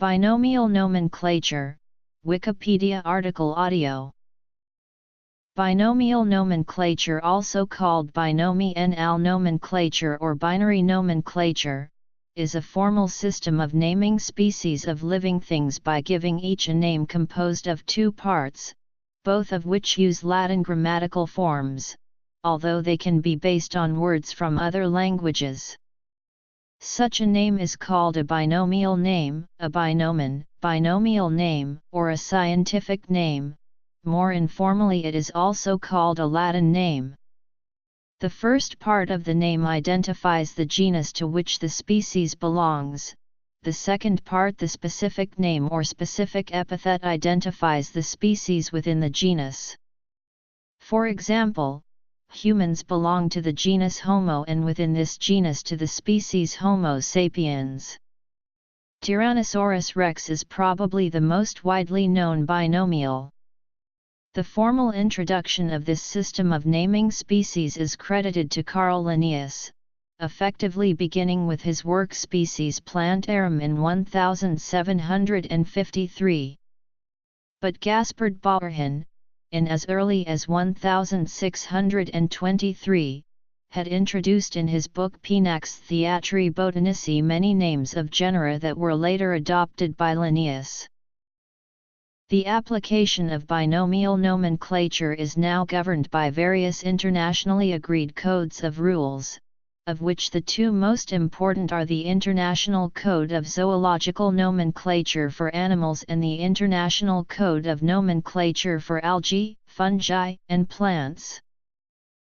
Binomial nomenclature, Wikipedia article audio. Binomial nomenclature, also called binomial nomenclature or binary nomenclature, is a formal system of naming species of living things by giving each a name composed of two parts, both of which use Latin grammatical forms, although they can be based on words from other languages. Such a name is called a binomial name, a binomen, binomial name, or a scientific name. More informally, it is also called a Latin name. The first part of the name identifies the genus to which the species belongs. The second part, the specific name or specific epithet, identifies the species within the genus. For example, humans belong to the genus Homo, and within this genus to the species Homo sapiens. Tyrannosaurus rex is probably the most widely known binomial. The formal introduction of this system of naming species is credited to Carl Linnaeus, effectively beginning with his work Species Plantarum in 1753. But Gaspard Bauerhin, in as early as 1623, had introduced in his book Pinax Theatri Botanici many names of genera that were later adopted by Linnaeus. The application of binomial nomenclature is now governed by various internationally agreed codes of rules, of which the two most important are the International Code of Zoological Nomenclature for Animals and the International Code of Nomenclature for Algae, Fungi, and Plants.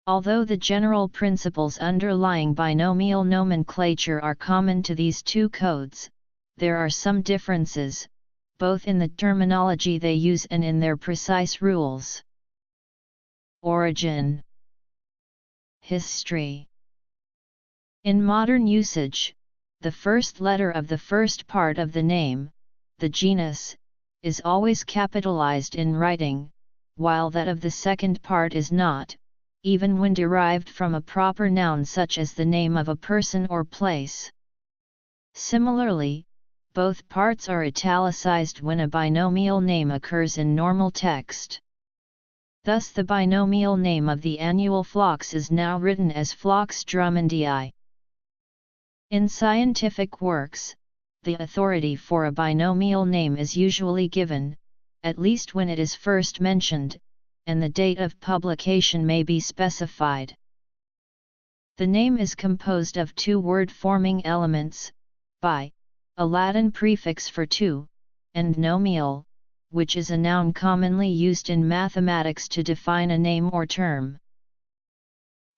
Although the general principles underlying binomial nomenclature are common to these two codes, there are some differences, both in the terminology they use and in their precise rules. Origin. History. In modern usage, the first letter of the first part of the name, the genus, is always capitalized in writing, while that of the second part is not, even when derived from a proper noun such as the name of a person or place. Similarly, both parts are italicized when a binomial name occurs in normal text. Thus the binomial name of the annual phlox is now written as Phlox drummondii. In scientific works, the authority for a binomial name is usually given, at least when it is first mentioned, and the date of publication may be specified. The name is composed of two word-forming elements, bi, a Latin prefix for two, and nomial, which is a noun commonly used in mathematics to define a name or term.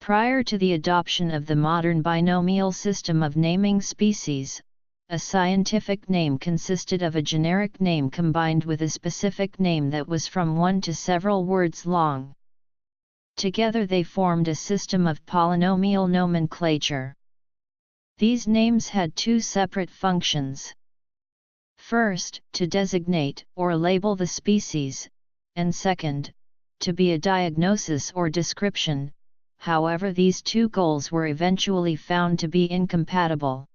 Prior to the adoption of the modern binomial system of naming species, a scientific name consisted of a generic name combined with a specific name that was from one to several words long. Together they formed a system of polynomial nomenclature. These names had two separate functions. First, to designate or label the species, and second, to be a diagnosis or description. However, these two goals were eventually found to be incompatible.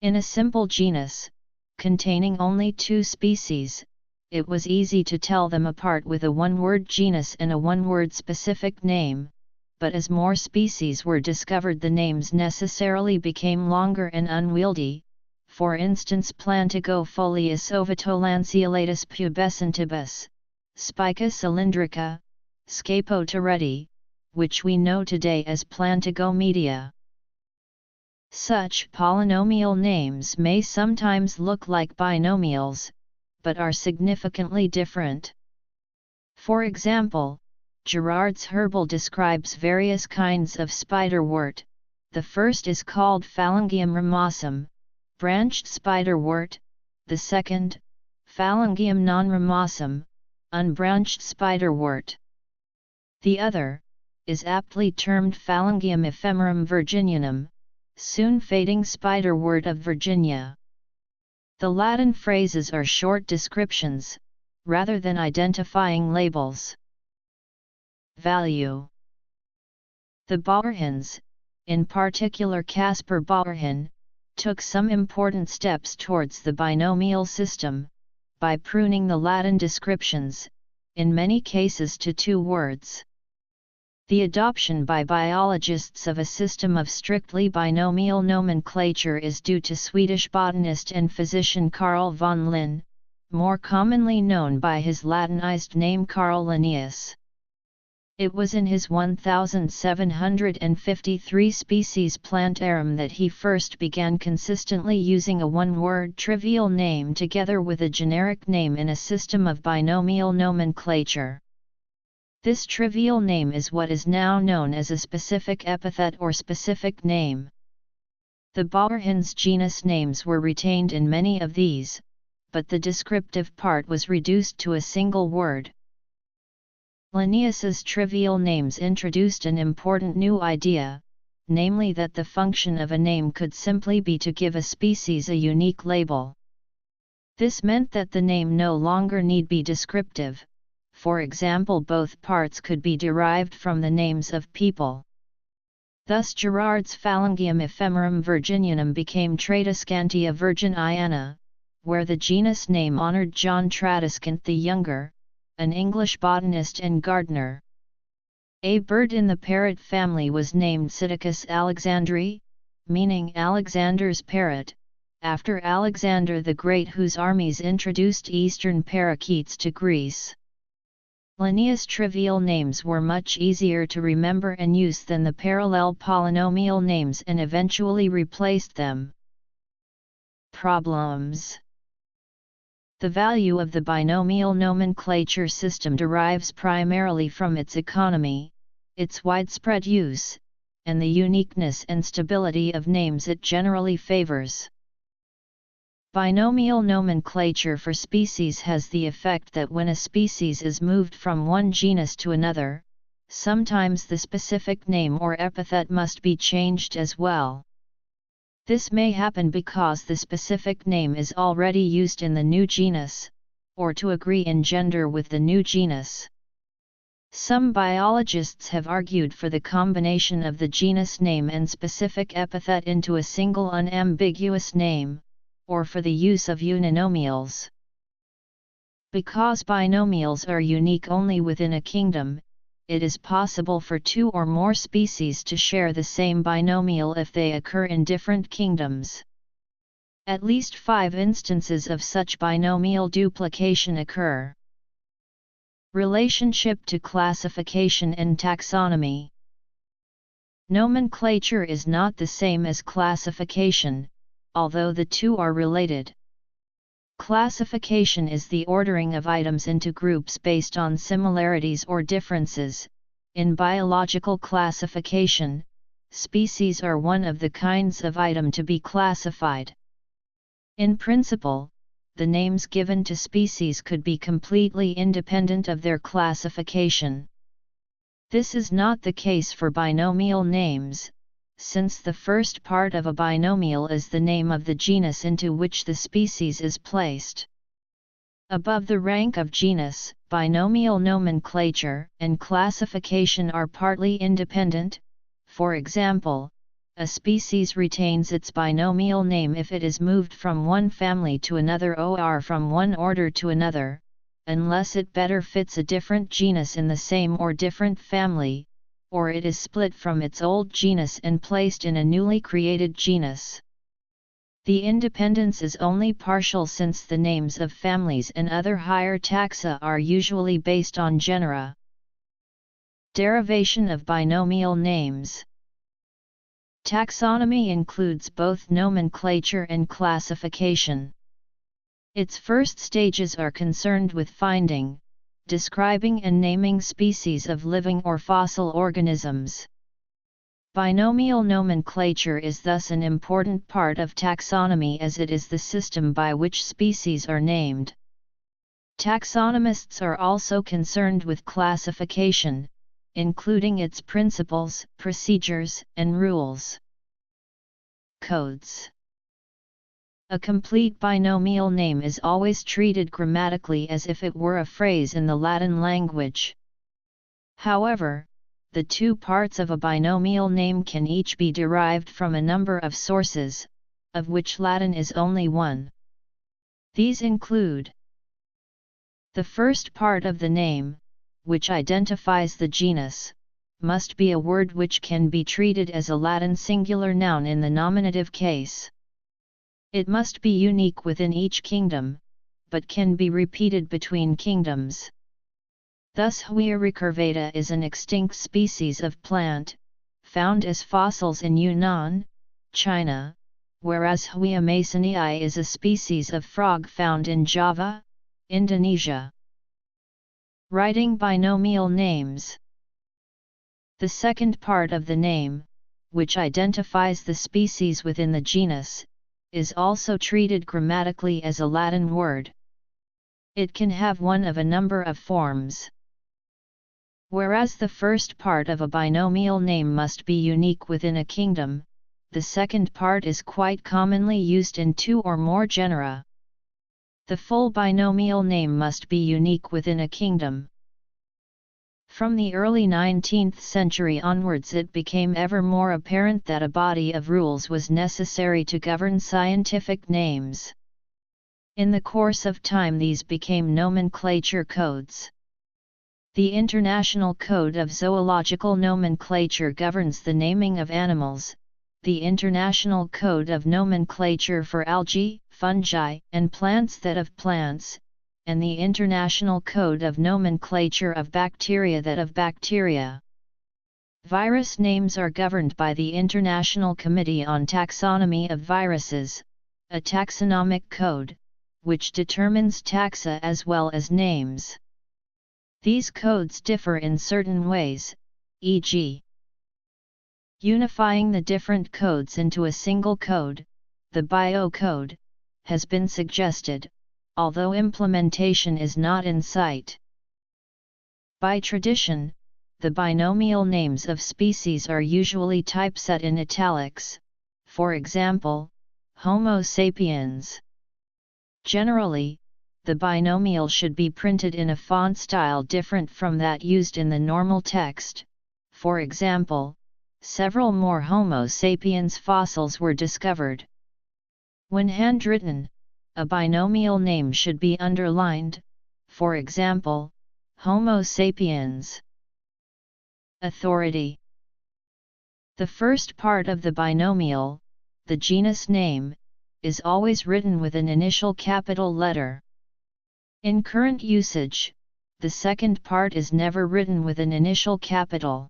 In a simple genus, containing only two species, it was easy to tell them apart with a one-word genus and a one-word specific name, but as more species were discovered, the names necessarily became longer and unwieldy. For instance, Plantigofolius ovatolanceolatus pubescentibus, Spica cylindrica, Scapotereti, which we know today as Plantigomedia. Such polynomial names may sometimes look like binomials, but are significantly different. For example, Gerard's Herbal describes various kinds of spiderwort. The first is called Phalangium ramosum, branched spiderwort; the second, Phalangium non-ramosum, unbranched spiderwort. The other is aptly termed Phalangium ephemerum virginianum, soon fading spiderwort of Virginia. The Latin phrases are short descriptions, rather than identifying labels. Value. The Bauerhins, in particular Caspar Bauerhin, took some important steps towards the binomial system, by pruning the Latin descriptions, in many cases to 2 words. The adoption by biologists of a system of strictly binomial nomenclature is due to Swedish botanist and physician Carl von Linné, more commonly known by his Latinized name Carl Linnaeus. It was in his 1753 species Plantarum that he first began consistently using a one-word trivial name together with a generic name in a system of binomial nomenclature. This trivial name is what is now known as a specific epithet or specific name. The Bauerhans genus names were retained in many of these, but the descriptive part was reduced to a single word. Linnaeus's trivial names introduced an important new idea, namely that the function of a name could simply be to give a species a unique label. This meant that the name no longer need be descriptive. For example, both parts could be derived from the names of people. Thus Gerard's Phalangium ephemerum virginianum became Tradescantia virginiana, where the genus name honored John Tradescant the Younger, an English botanist and gardener. A bird in the parrot family was named Psittacus alexandri, meaning Alexander's parrot, after Alexander the Great, whose armies introduced eastern parakeets to Greece. Linnaeus' trivial names were much easier to remember and use than the parallel polynomial names and eventually replaced them. Problems. The value of the binomial nomenclature system derives primarily from its economy, its widespread use, and the uniqueness and stability of names it generally favors. Binomial nomenclature for species has the effect that when a species is moved from one genus to another, sometimes the specific name or epithet must be changed as well. This may happen because the specific name is already used in the new genus, or to agree in gender with the new genus. Some biologists have argued for the combination of the genus name and specific epithet into a single unambiguous name, or for the use of uninomials. Because binomials are unique only within a kingdom, it is possible for 2 or more species to share the same binomial if they occur in different kingdoms. At least 5 instances of such binomial duplication occur. Relationship to classification and taxonomy. Nomenclature is not the same as classification, although the two are related. Classification is the ordering of items into groups based on similarities or differences. In biological classification, species are one of the kinds of item to be classified. In principle, the names given to species could be completely independent of their classification. This is not the case for binomial names, since the first part of a binomial is the name of the genus into which the species is placed. Above the rank of genus, binomial nomenclature and classification are partly independent. For example, a species retains its binomial name if it is moved from one family to another or from one order to another, unless it better fits a different genus in the same or different family, or it is split from its old genus and placed in a newly created genus. The independence is only partial since the names of families and other higher taxa are usually based on genera. Derivation of binomial names. Taxonomy includes both nomenclature and classification. Its first stages are concerned with finding, describing and naming species of living or fossil organisms. Binomial nomenclature is thus an important part of taxonomy as it is the system by which species are named. Taxonomists are also concerned with classification, including its principles, procedures, and rules. Codes. A complete binomial name is always treated grammatically as if it were a phrase in the Latin language. However, the two parts of a binomial name can each be derived from a number of sources, of which Latin is only one. These include: the first part of the name, which identifies the genus, must be a word which can be treated as a Latin singular noun in the nominative case. It must be unique within each kingdom, but can be repeated between kingdoms. Thus Huia recurvata is an extinct species of plant, found as fossils in Yunnan, China, whereas Huia masonii is a species of frog found in Java, Indonesia. Writing binomial names. The second part of the name, which identifies the species within the genus, is also treated grammatically as a Latin word. It can have one of a number of forms. Whereas the first part of a binomial name must be unique within a kingdom, the second part is quite commonly used in two or more genera. The full binomial name must be unique within a kingdom. From the early 19th century onwards, it became ever more apparent that a body of rules was necessary to govern scientific names. In the course of time, these became nomenclature codes. The International Code of Zoological Nomenclature governs the naming of animals, the International Code of Nomenclature for algae, fungi, and plants that of plants, and the International Code of Nomenclature of Bacteria that of bacteria. Virus names are governed by the International Committee on Taxonomy of Viruses, a taxonomic code, which determines taxa as well as names. These codes differ in certain ways, e.g., unifying the different codes into a single code, the bio-code, has been suggested, although implementation is not in sight. By tradition, the binomial names of species are usually typeset in italics, for example, Homo sapiens. Generally, the binomial should be printed in a font style different from that used in the normal text. For example, several more Homo sapiens fossils were discovered. When handwritten, a binomial name should be underlined, for example, Homo sapiens. Authority. The first part of the binomial, the genus name, is always written with an initial capital letter. In current usage, the second part is never written with an initial capital.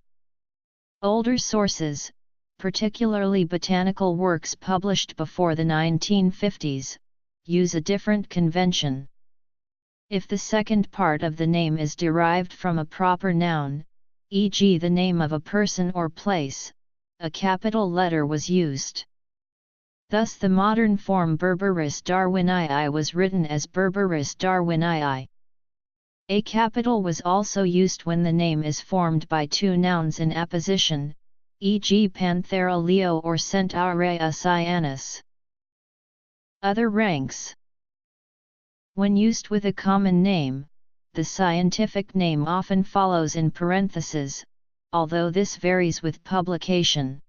Older sources, particularly botanical works published before the 1950s, use a different convention. If the second part of the name is derived from a proper noun, e.g. the name of a person or place, a capital letter was used. Thus the modern form Berberis darwinii was written as Berberis darwinii. A capital was also used when the name is formed by two nouns in apposition, e.g. Panthera leo or Centaurea cyanus. Other ranks. When used with a common name, the scientific name often follows in parentheses, although this varies with publication.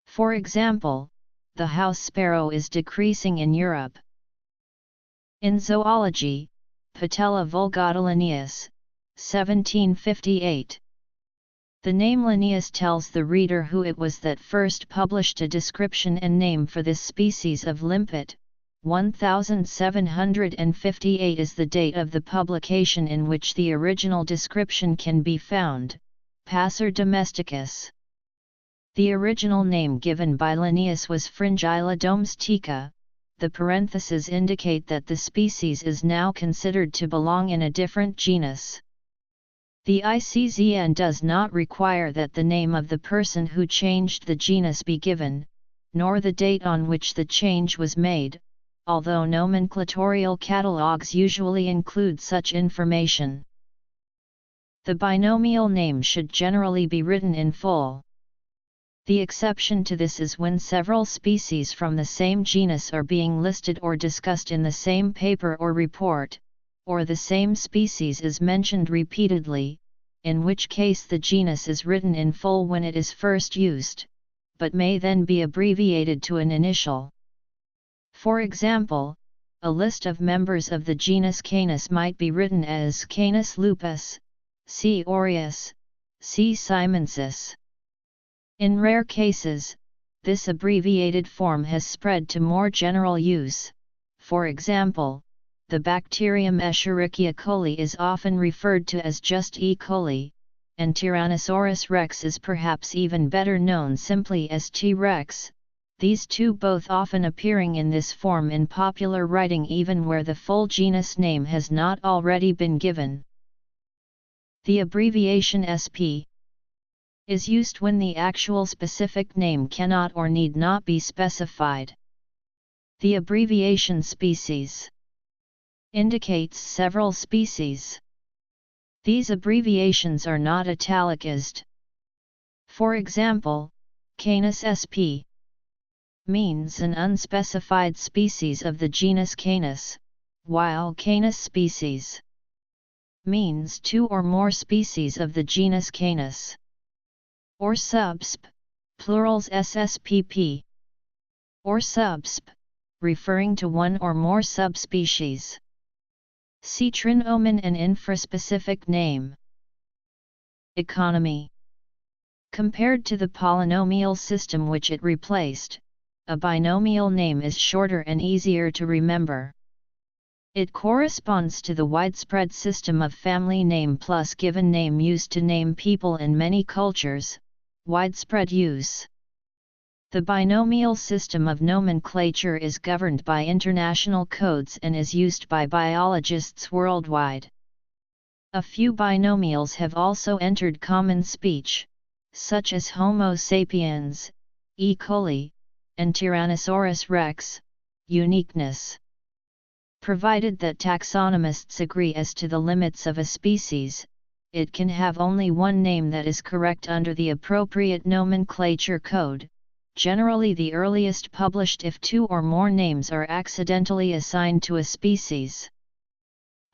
For example, the house sparrow is decreasing in Europe. In zoology, Patella vulgata Linnaeus, 1758. The name Linnaeus tells the reader who it was that first published a description and name for this species of limpet. 1758 is the date of the publication in which the original description can be found, Passer domesticus. The original name given by Linnaeus was Fringilla domestica. The parentheses indicate that the species is now considered to belong in a different genus. The ICZN does not require that the name of the person who changed the genus be given, nor the date on which the change was made, although nomenclatorial catalogues usually include such information. The binomial name should generally be written in full. The exception to this is when several species from the same genus are being listed or discussed in the same paper or report, or the same species is mentioned repeatedly, in which case the genus is written in full when it is first used, but may then be abbreviated to an initial. For example, a list of members of the genus Canis might be written as Canis lupus, C. aureus, C. simonsis. In rare cases, this abbreviated form has spread to more general use. For example, the bacterium Escherichia coli is often referred to as just E. coli, and Tyrannosaurus rex is perhaps even better known simply as T. rex, these two both often appearing in this form in popular writing even where the full genus name has not already been given. The abbreviation SP is used when the actual specific name cannot or need not be specified. The abbreviation species indicates several species. These abbreviations are not italicized. For example, Canis sp. means an unspecified species of the genus Canis, while Canis species means two or more species of the genus Canis. Or subsp, plurals SSPP. Or subsp, referring to one or more subspecies. See trinomen and infraspecific name. Economy. Compared to the polynomial system which it replaced, a binomial name is shorter and easier to remember. It corresponds to the widespread system of family name plus given name used to name people in many cultures, widespread use. The binomial system of nomenclature is governed by international codes and is used by biologists worldwide. A few binomials have also entered common speech, such as Homo sapiens, E. coli, and Tyrannosaurus rex, uniqueness. Provided that taxonomists agree as to the limits of a species, it can have only one name that is correct under the appropriate nomenclature code, generally the earliest published if two or more names are accidentally assigned to a species.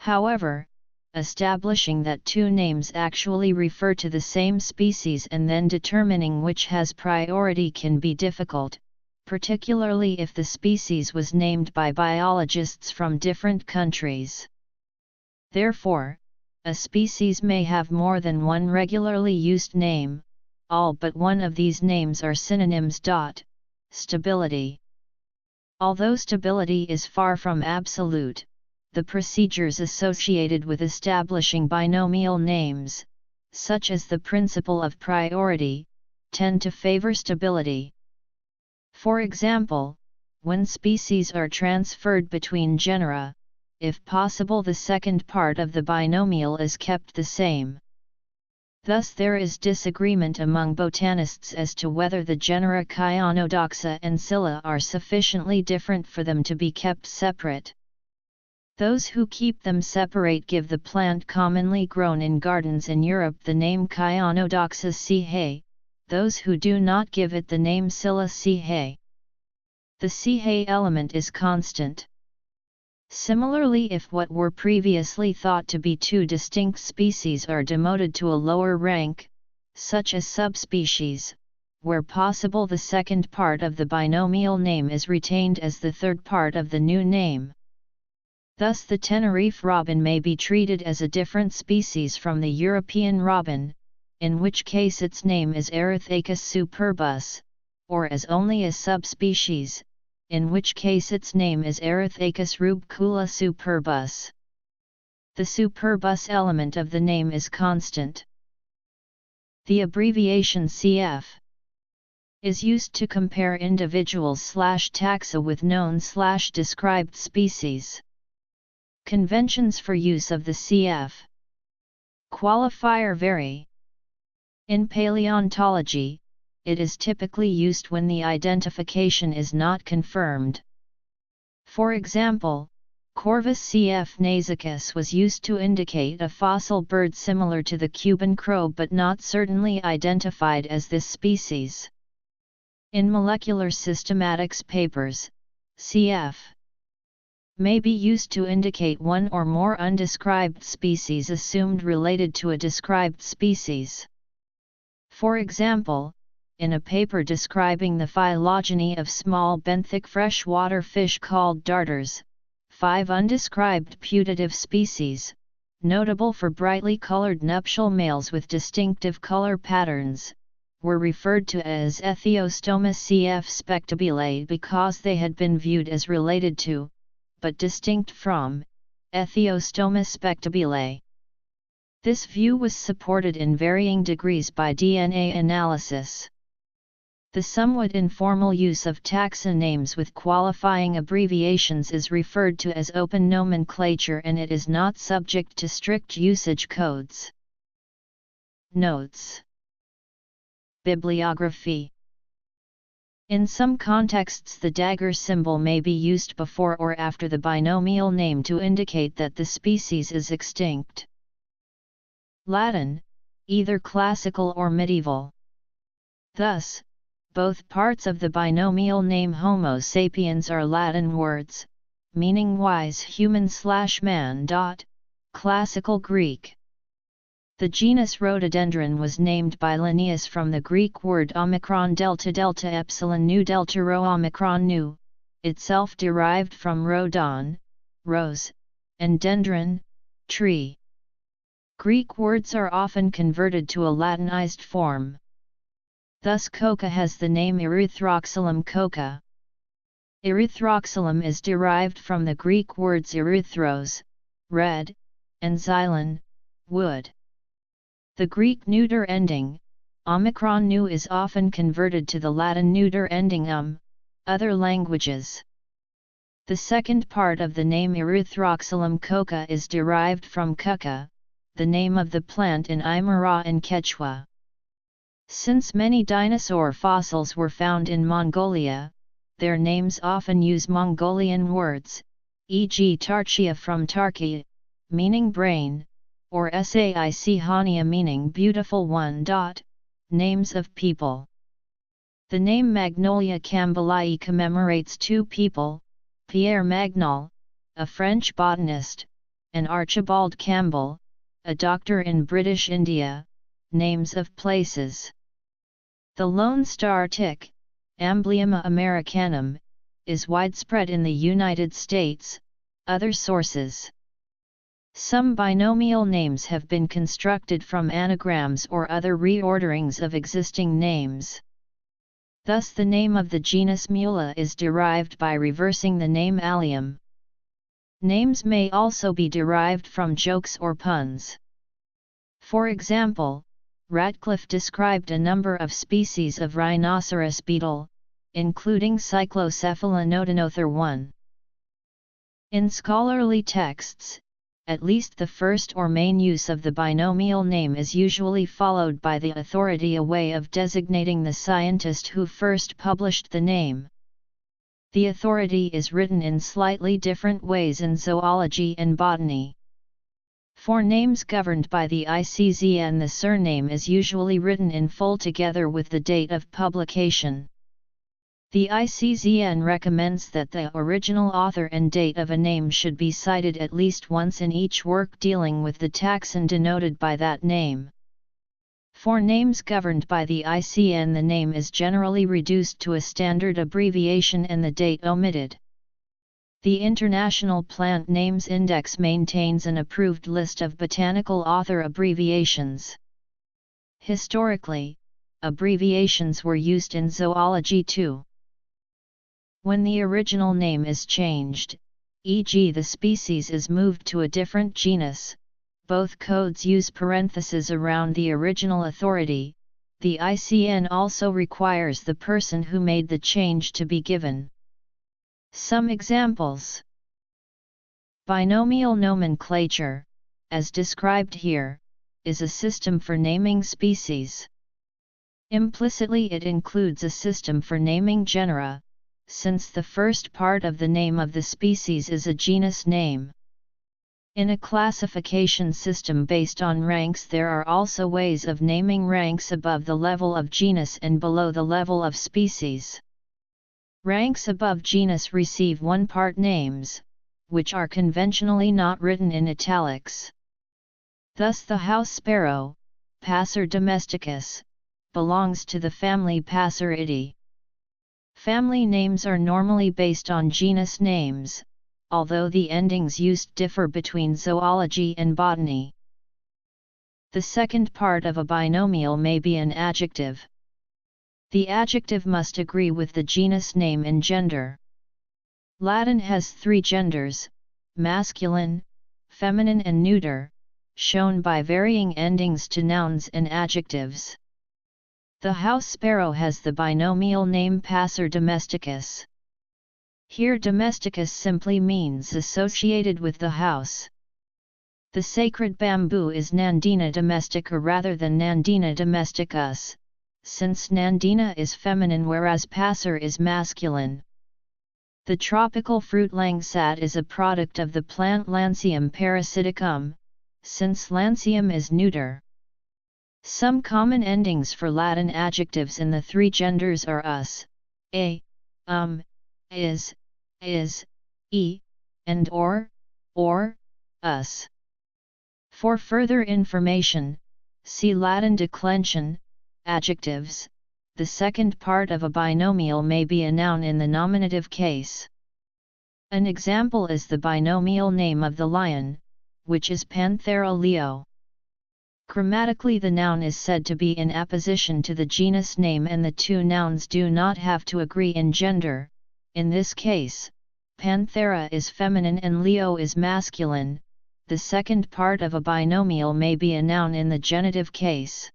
However, establishing that two names actually refer to the same species and then determining which has priority can be difficult, particularly if the species was named by biologists from different countries. Therefore, a species may have more than one regularly used name. All but one of these names are synonyms. Stability. Although stability is far from absolute, the procedures associated with establishing binomial names, such as the principle of priority, tend to favor stability. For example, when species are transferred between genera, if possible the second part of the binomial is kept the same. Thus there is disagreement among botanists as to whether the genera Chionodoxa and Scilla are sufficiently different for them to be kept separate. Those who keep them separate give the plant commonly grown in gardens in Europe the name Chionodoxa cae, those who do not give it the name Scilla cae. The cae element is constant. Similarly, if what were previously thought to be two distinct species are demoted to a lower rank, such as subspecies, where possible the second part of the binomial name is retained as the third part of the new name. Thus the Tenerife robin may be treated as a different species from the European robin, in which case its name is Erythacus superbus, or as only a subspecies, in which case its name is Erythacus rubcula superbus. The superbus element of the name is constant. The abbreviation CF is used to compare individuals/taxa with known/described species. Conventions for use of the CF qualifier vary. In paleontology, it is typically used when the identification is not confirmed. For example, Corvus cf. nasicus was used to indicate a fossil bird similar to the Cuban crow but not certainly identified as this species. In molecular systematics papers, cf. may be used to indicate one or more undescribed species assumed related to a described species. For example, in a paper describing the phylogeny of small benthic freshwater fish called darters, 5 undescribed putative species, notable for brightly colored nuptial males with distinctive color patterns, were referred to as Ethiostoma cf. spectabile because they had been viewed as related to, but distinct from, Ethiostoma spectabile. This view was supported in varying degrees by DNA analysis. The somewhat informal use of taxa names with qualifying abbreviations is referred to as open nomenclature, and it is not subject to strict usage codes. Notes. Bibliography. In some contexts, the dagger symbol may be used before or after the binomial name to indicate that the species is extinct. Latin, either classical or medieval. Thus, both parts of the binomial name Homo sapiens are Latin words, meaning wise human/man. Classical Greek. The genus Rhododendron was named by Linnaeus from the Greek word omicron delta delta epsilon nu delta rho omicron nu, itself derived from rhodon, rose, and dendron, tree. Greek words are often converted to a Latinized form. Thus coca has the name Erythroxylum coca. Erythroxylum is derived from the Greek words erythros, red, and xylon, wood. The Greek neuter ending, omicron nu, is often converted to the Latin neuter ending other languages. The second part of the name Erythroxylum coca is derived from cuca, the name of the plant in Aymara and Quechua. Since many dinosaur fossils were found in Mongolia, their names often use Mongolian words, e.g. Tarchia from Tarki, meaning brain, or Saic Hania meaning beautiful one. Names of people. The name Magnolia campbellii commemorates 2 people, Pierre Magnol, a French botanist, and Archibald Campbell, a doctor in British India. Names of places. The Lone Star tick, Amblyomma americanum, is widespread in the United States. Other sources. Some binomial names have been constructed from anagrams or other reorderings of existing names. Thus the name of the genus Mula is derived by reversing the name Allium. Names may also be derived from jokes or puns. For example, Ratcliffe described a number of species of rhinoceros beetle, including Cyclocephalonodonother 1. In scholarly texts, at least the first or main use of the binomial name is usually followed by the authority, a way of designating the scientist who first published the name. The authority is written in slightly different ways in zoology and botany. For names governed by the ICZN, the surname is usually written in full together with the date of publication. The ICZN recommends that the original author and date of a name should be cited at least once in each work dealing with the taxon denoted by that name. For names governed by the ICN, the name is generally reduced to a standard abbreviation and the date omitted. The International Plant Names Index maintains an approved list of botanical author abbreviations. Historically, abbreviations were used in zoology too. When the original name is changed, e.g. the species is moved to a different genus, both codes use parentheses around the original authority. The ICN also requires the person who made the change to be given. Some examples. Binomial nomenclature, as described here, is a system for naming species. Implicitly it includes a system for naming genera, since the first part of the name of the species is a genus name. In a classification system based on ranks, there are also ways of naming ranks above the level of genus and below the level of species. Ranks above genus receive one-part names, which are conventionally not written in italics. Thus the house sparrow, Passer domesticus, belongs to the family Passeridae. Family names are normally based on genus names, although the endings used differ between zoology and botany. The second part of a binomial may be an adjective. The adjective must agree with the genus name and gender. Latin has 3 genders, masculine, feminine and neuter, shown by varying endings to nouns and adjectives. The house sparrow has the binomial name Passer domesticus. Here domesticus simply means associated with the house. The sacred bamboo is Nandina domestica rather than Nandina domesticus, since Nandina is feminine whereas Passer is masculine. The tropical fruit langsat is a product of the plant Lancium parasiticum, since Lancium is neuter. Some common endings for Latin adjectives in the 3 genders are us, a, is, e, and or, us. For further information, see Latin declension, adjectives. The second part of a binomial may be a noun in the nominative case. An example is the binomial name of the lion, which is Panthera leo. Grammatically, the noun is said to be in apposition to the genus name and the 2 nouns do not have to agree in gender. In this case, Panthera is feminine and Leo is masculine. The second part of a binomial may be a noun in the genitive case.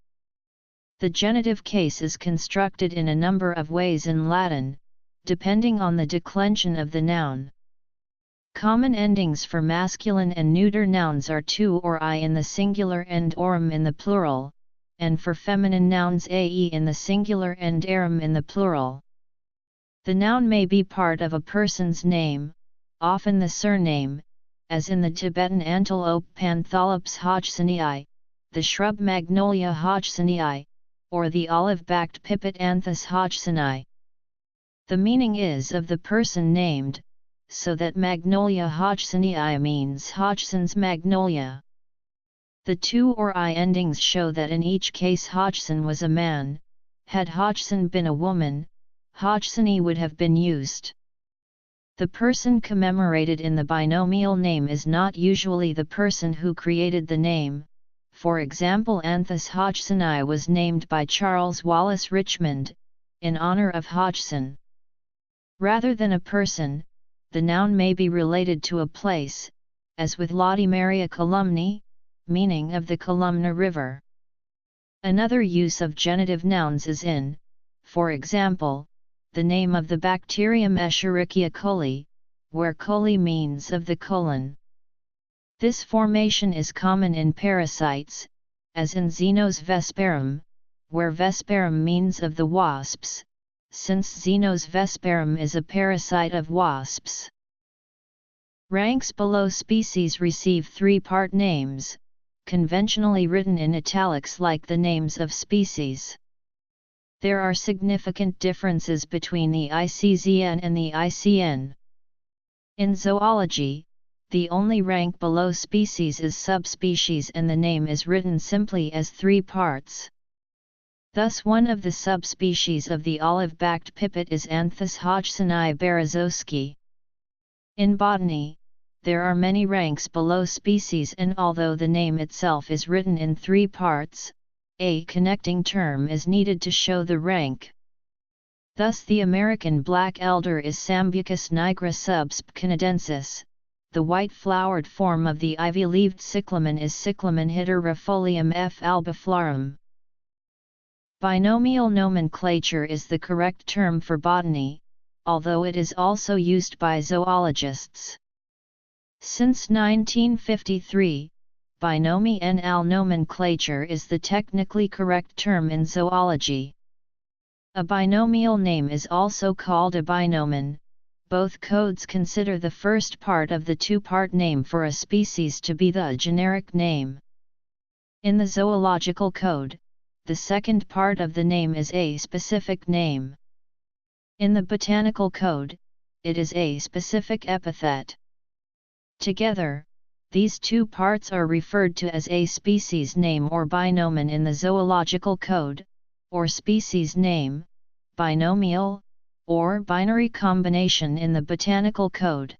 The genitive case is constructed in a number of ways in Latin, depending on the declension of the noun. Common endings for masculine and neuter nouns are to or I in the singular and orum in the plural, and for feminine nouns ae in the singular and arum in the plural. The noun may be part of a person's name, often the surname, as in the Tibetan antelope Panthalops hodgsonii, the shrub Magnolia hodgsonii, or the olive-backed pipit Anthus hodgsoni. The meaning is of the person named, so that Magnolia hodgsonii means Hodgson's magnolia. The 2 or I endings show that in each case Hodgson was a man. Had Hodgson been a woman, Hodgsoni would have been used. The person commemorated in the binomial name is not usually the person who created the name. For example, Anthus hodgsoni was named by Charles Wallace Richmond, in honor of Hodgson. Rather than a person, the noun may be related to a place, as with Lautimeria columni, meaning of the Columna River. Another use of genitive nouns is in, for example, the name of the bacterium Escherichia coli, where coli means of the colon. This formation is common in parasites, as in Xenos vesperum, where vesperum means of the wasps, since Xenos vesperum is a parasite of wasps. Ranks below species receive 3-part names, conventionally written in italics like the names of species. There are significant differences between the ICZN and the ICN. In zoology, the only rank below species is subspecies and the name is written simply as 3 parts. Thus one of the subspecies of the olive-backed pipit is Anthus hodgsoni berezowski. In botany, there are many ranks below species and although the name itself is written in 3 parts, a connecting term is needed to show the rank. Thus the American black elder is Sambucus nigra subsp canadensis, the white-flowered form of the ivy-leaved cyclamen is Cyclamen hydrifolium f. albiflorum. Binomial nomenclature is the correct term for botany, although it is also used by zoologists. Since 1953, binomial nomenclature is the technically correct term in zoology. A binomial name is also called a binomen. Both codes consider the first part of the 2-part name for a species to be the generic name. In the zoological code, the second part of the name is a specific name. In the botanical code, it is a specific epithet. Together, these 2 parts are referred to as a species name or binomen in the zoological code, or species name, binomial, or binary combination in the botanical code.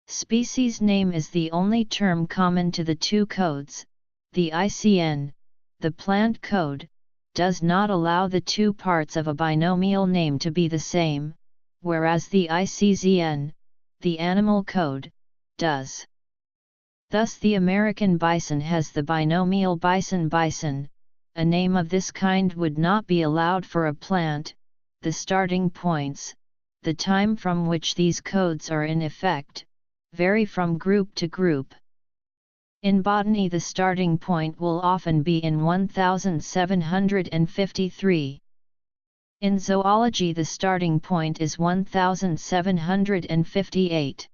Species name is the only term common to the two codes. The ICN, the plant code, does not allow the two parts of a binomial name to be the same, whereas the ICZN, the animal code, does. Thus the American bison has the binomial bison. A name of this kind would not be allowed for a plant. The starting points, the time from which these codes are in effect, vary from group to group. In botany the starting point will often be in 1753. In zoology the starting point is 1758.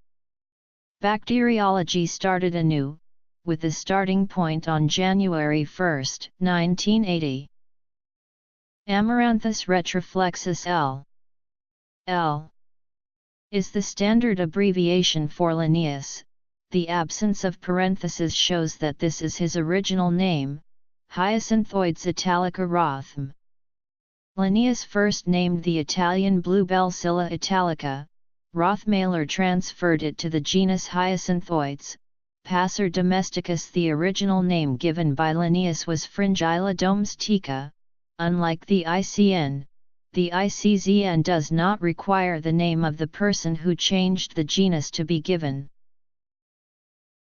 Bacteriology started anew, with the starting point on January 1, 1980. Amaranthus retroflexus L. L. is the standard abbreviation for Linnaeus. The absence of parentheses shows that this is his original name, Hyacinthoides italica Rothm. Linnaeus first named the Italian bluebell Scilla italica. Rothmailer transferred it to the genus Hyacinthoides. Passer domesticus. The original name given by Linnaeus was Fringilla domestica. Unlike the ICN, the ICZN does not require the name of the person who changed the genus to be given.